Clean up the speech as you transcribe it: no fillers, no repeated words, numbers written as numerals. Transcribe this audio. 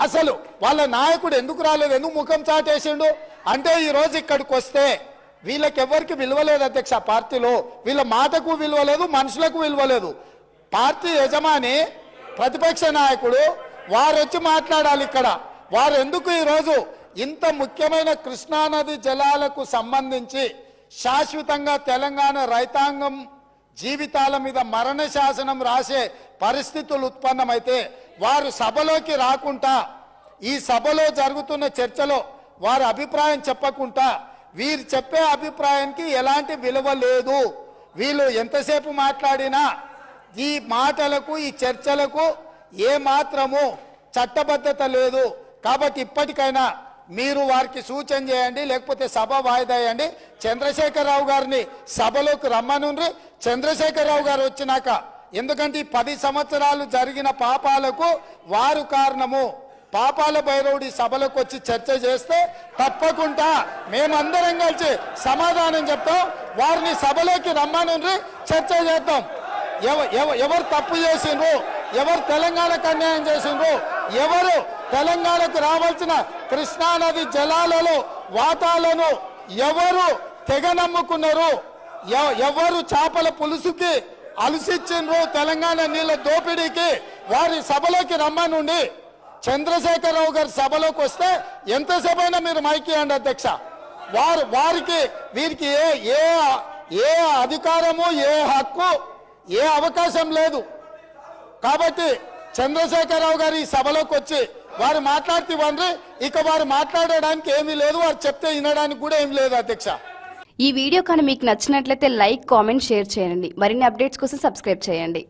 అసలు వాళ్ళ నాయకుడు ఎందుకు రాలేదు, ఎందుకు ముఖం చాటేసిండు అంటే ఈ రోజు ఇక్కడికి వస్తే వీళ్ళకి ఎవరికి విలువలేదు అధ్యక్ష. పార్టీలో వీళ్ళ మాటకు విలువలేదు, మనుషులకు విలువలేదు. పార్టీ యజమాని ప్రతిపక్ష నాయకుడు వారు వచ్చి మాట్లాడాలి ఇక్కడ. వారు ఎందుకు ఈరోజు ఇంత ముఖ్యమైన కృష్ణానది జలాలకు సంబంధించి శాశ్వతంగా తెలంగాణ రైతాంగం జీవితాల మీద మరణ శాసనం రాసే పరిస్థితులు ఉత్పన్నమైతే వారు సభలోకి రాకుండా, ఈ సభలో జరుగుతున్న చర్చలో వారి అభిప్రాయం చెప్పకుండా, వీరు చెప్పే అభిప్రాయానికి ఎలాంటి విలువ లేదు. వీళ్ళు ఎంతసేపు మాట్లాడినా ఈ మాటలకు ఈ చర్చలకు ఏ మాత్రము చట్టబద్ధత లేదు. కాబట్టి ఇప్పటికైనా మీరు వారికి సూచన చేయండి, లేకపోతే సభ వాయిదా వేయండి. చంద్రశేఖరరావు గారిని సభలోకి రమ్మనుండ్రి. చంద్రశేఖరరావు గారు వచ్చినాక, ఎందుకంటే ఈ 10 సంవత్సరాలు జరిగిన పాపాలకు వారు కారణము. పాపాల భైరవుడి సభలకు వచ్చి చర్చ చేస్తే తప్పకుండా మేమందరం కలిసి సమాధానం చెప్తాం. వారిని సభలోకి రమ్మనుండ్రి, చర్చ చేద్దాం. ఎవరు తప్పు చేసిండ్రు, ఎవరు తెలంగాణకు అన్యాయం చేసిండ్రు, ఎవరు తెలంగాణకు రావాల్సిన కృష్ణానది జలాలలో వాటాలను ఎవరు తెగ నమ్ముకున్నారు, ఎవరు చేపల పులుసుకి అలసిచ్చిండ్రు, తెలంగాణ నీళ్ళ దోపిడీకి, వారి సభలోకి రమ్మనుండి. చంద్రశేఖరరావు గారి సభలోకి వస్తే ఎంతసేపు అయినా మీరు మైక్ ఇవ్వండి అధ్యక్ష. వారికి వీరికి ఏ అధికారము, ఏ హక్కు, ఏ అవకాశం లేదు. కాబట్టి చంద్రశేఖరరావు గారు ఈ సభలోకి వచ్చి వారు మాట్లాడితే ఇక వారు మాట్లాడడానికి ఏమీ లేదు, వారు చెప్తే వినడానికి కూడా ఏమీ లేదు అధ్యక్ష. ఈ వీడియో కానీ మీకు నచ్చినట్లయితే లైక్, కామెంట్, షేర్ చేయండి. మరిన్ని అప్డేట్స్ కోసం సబ్స్క్రైబ్ చేయండి.